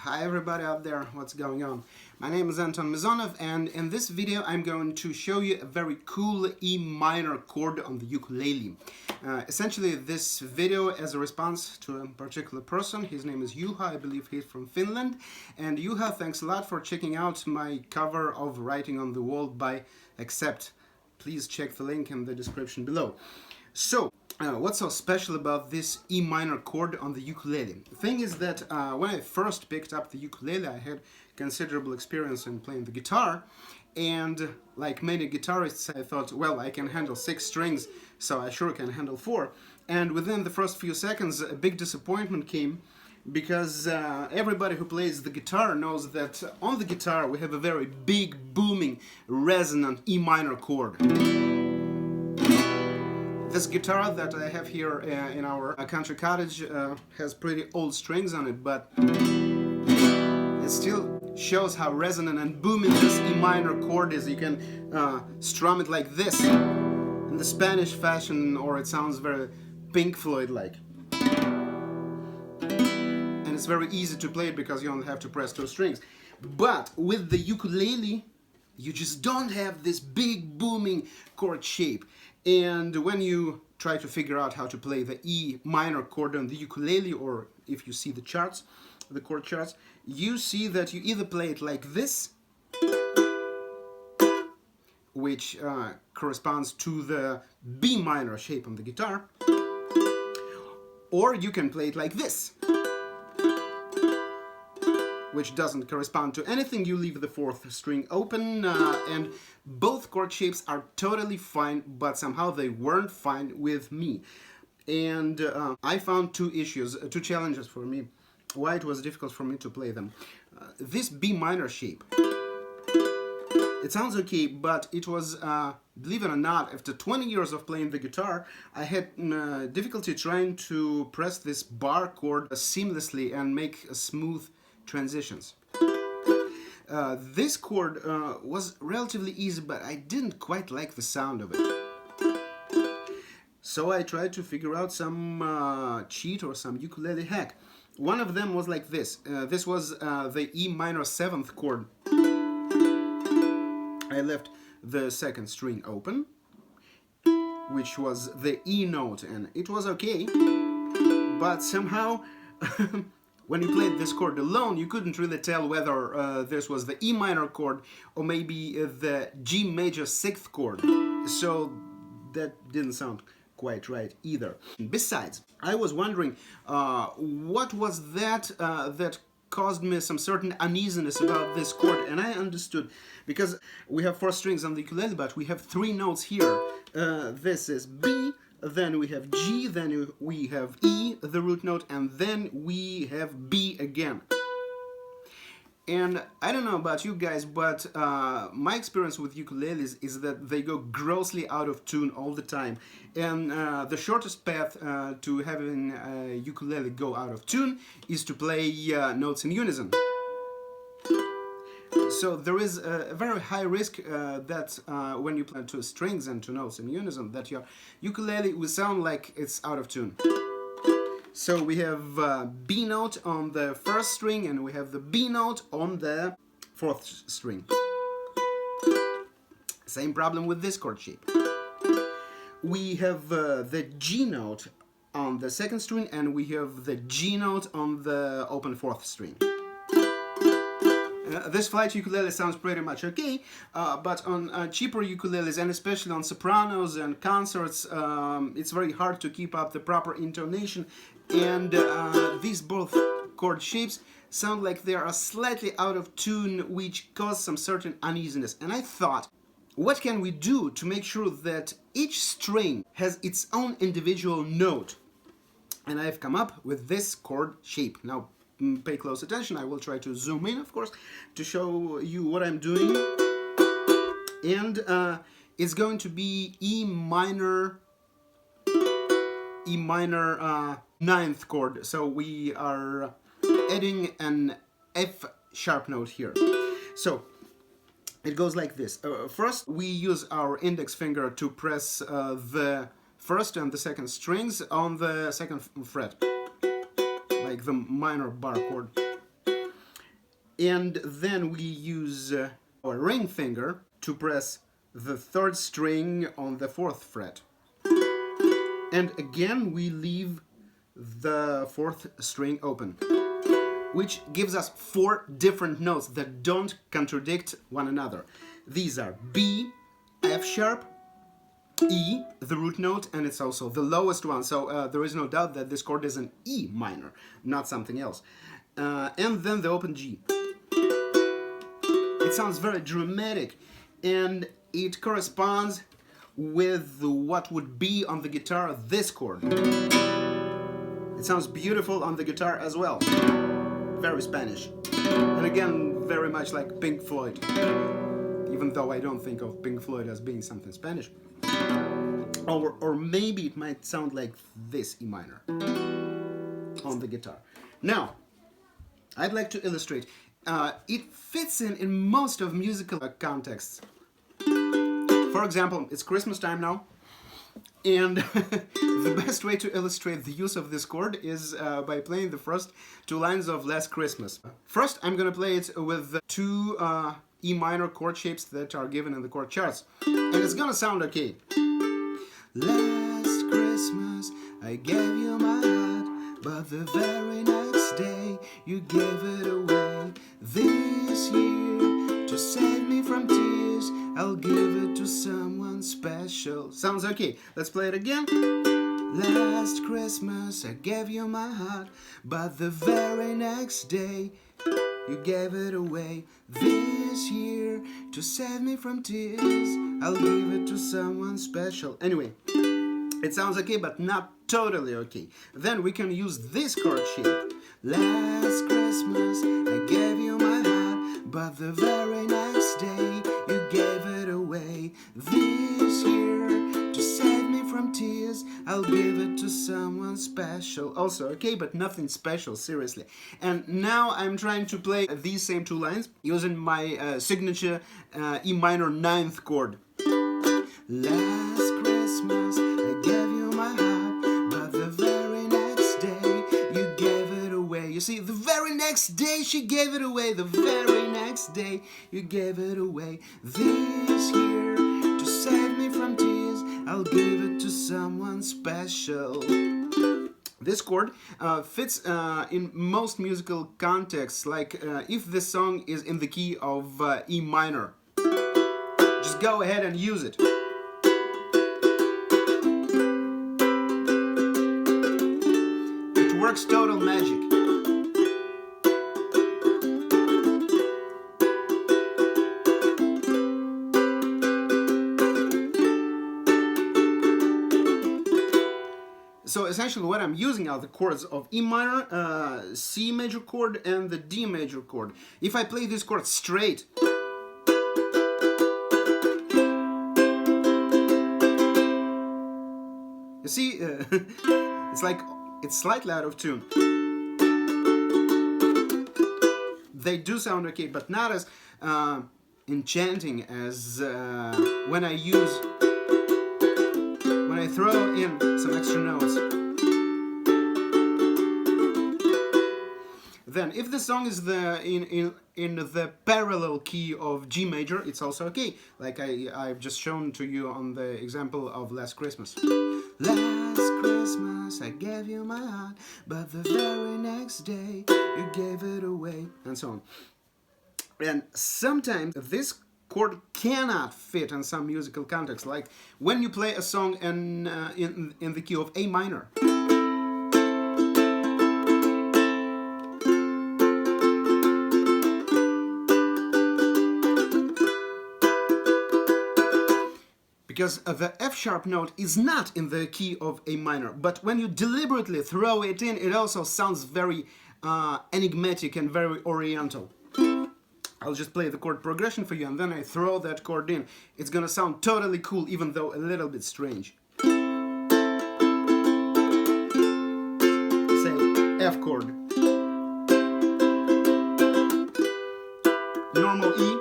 Hi everybody out there, what's going on? My name is Anton Mizonov, and in this video I'm going to show you a very cool E minor chord on the ukulele. Essentially this video is a response to a particular person. His name is Juha, I believe he's from Finland. And Juha, thanks a lot for checking out my cover of Writing on the Wall by Accept. Please check the link in the description below. So, what's so special about this E minor chord on the ukulele? The thing is that when I first picked up the ukulele, I had considerable experience in playing the guitar, and like many guitarists, I thought, well, I can handle 6 strings, so I sure can handle 4. And within the first few seconds, a big disappointment came, because everybody who plays the guitar knows that on the guitar we have a very big, booming, resonant E minor chord. This guitar that I have here in our country cottage has pretty old strings on it, but it still shows how resonant and booming this E minor chord is. You can strum it like this, in the Spanish fashion, or it sounds very Pink Floyd-like. And it's very easy to play it because you only have to press 2 strings. But with the ukulele, you just don't have this big booming chord shape. And when you try to figure out how to play the E minor chord on the ukulele, or if you see the charts, the chord charts, you see that you either play it like this, which corresponds to the B minor shape on the guitar, or you can play it like this, which doesn't correspond to anything. You leave the 4th string open, and both chord shapes are totally fine, but somehow they weren't fine with me. And I found 2 issues, 2 challenges for me, why it was difficult for me to play them. This B minor shape, it sounds okay, but it was, believe it or not, after 20 years of playing the guitar, I had difficulty trying to press this bar chord seamlessly and make smooth transitions. This chord was relatively easy, but I didn't quite like the sound of it. So I tried to figure out some cheat or some ukulele hack. One of them was like this. This was the E minor 7th chord. I left the 2nd string open, which was the E note, and it was okay, but somehow when you played this chord alone, you couldn't really tell whether this was the E minor chord or maybe the G major 6th chord. So that didn't sound quite right either. Besides, I was wondering what was that that caused me some certain uneasiness about this chord, and I understood, because we have 4 strings on the ukulele, but we have 3 notes here. This is B, then we have G, then we have E, the root note, and then we have B again. And I don't know about you guys, but my experience with ukuleles is that they go grossly out of tune all the time. And the shortest path to having a ukulele go out of tune is to play notes in unison. So there is a very high risk that when you play 2 strings and 2 notes in unison, that your ukulele will sound like it's out of tune. So we have B note on the 1st string, and we have the B note on the 4th string. Same problem with this chord shape. We have the G note on the 2nd string, and we have the G note on the open 4th string. This flight ukulele sounds pretty much okay, but on cheaper ukuleles, and especially on sopranos and concerts, it's very hard to keep up the proper intonation, and these both chord shapes sound like they are slightly out of tune, which cause some certain uneasiness. And I thought, what can we do to make sure that each string has its own individual note? And I've come up with this chord shape. Now, pay close attention. I will try to zoom in, of course, to show you what I'm doing. And it's going to be E minor 9th chord. So we are adding an F sharp note here. So it goes like this. First, we use our index finger to press the 1st and the 2nd strings on the 2nd fret, like the minor bar chord. And then we use our ring finger to press the third string on the fourth fret. And again we leave the fourth string open, which gives us 4 different notes that don't contradict one another. These are B, F sharp, E, the root note, and it's also the lowest one, so there is no doubt that this chord is an E minor, not something else. And then the open G. It sounds very dramatic, and it corresponds with what would be on the guitar this chord. It sounds beautiful on the guitar as well. Very Spanish. And again, very much like Pink Floyd. Even though I don't think of Pink Floyd as being something Spanish. Or maybe it might sound like this E minor on the guitar. Now, I'd like to illustrate. It fits in most of musical contexts. For example, it's Christmas time now, and the best way to illustrate the use of this chord is by playing the first 2 lines of Last Christmas. First, I'm gonna play it with 2 E minor chord shapes that are given in the chord charts, and it's gonna sound okay. Last Christmas I gave you my heart, but the very next day you gave it away. This year, to save me from tears, I'll give it to someone special. Sounds okay. Let's play it again. Last Christmas I gave you my heart, but the very next day you gave it away. This year, to save me from tears, I'll give it to someone special. Anyway, it sounds okay, but not totally okay. Then we can use this chord shape. Last Christmas I gave you my heart, but the very next day you gave it away. This year, to save me from tears, I'll give it to someone special. Also okay, but nothing special, seriously. And now I'm trying to play these same 2 lines using my signature E minor 9th chord. Last Christmas I gave you my heart, but the very next day you gave it away. You see, the very next day she gave it away. The very next day you gave it away. This year, to save me from tears, I'll give it to someone special. This chord fits in most musical contexts, like if the song is in the key of E minor. Just go ahead and use it. It works total magic. So essentially what I'm using are the chords of E minor, C major chord, and the D major chord. If I play this chord straight, you see, it's like it's slightly out of tune. They do sound okay, but not as enchanting as when I throw in some extra notes. Then, if the song is in the parallel key of G major, it's also okay, like I've just shown to you on the example of Last Christmas. Last Christmas I gave you my heart, but the very next day you gave it away, and so on. And sometimes this chord cannot fit in some musical context, like when you play a song in the key of A minor. Because the F sharp note is not in the key of A minor, but when you deliberately throw it in, it also sounds very enigmatic and very oriental. I'll just play the chord progression for you, and then I throw that chord in. It's gonna sound totally cool, even though a little bit strange. Say F chord. Normal E.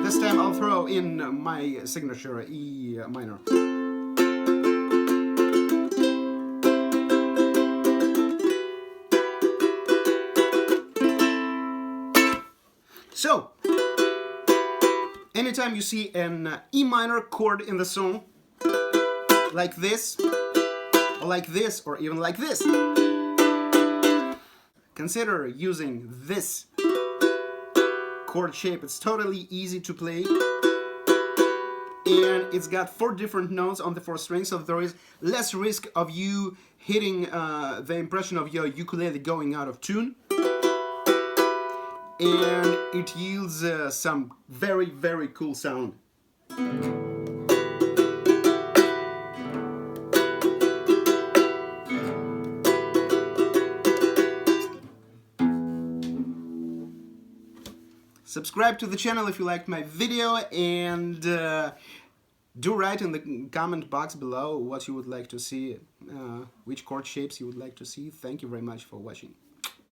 This time I'll throw in my signature E minor. So, anytime you see an E minor chord in the song, like this, or like this, or even like this, consider using this chord shape. It's totally easy to play, and it's got 4 different notes on the 4 strings, so there is less risk of you hitting the impression of your ukulele going out of tune, and it yields some very, very cool sound. Subscribe to the channel if you liked my video, and do write in the comment box below what you would like to see, which chord shapes you would like to see. Thank you very much for watching.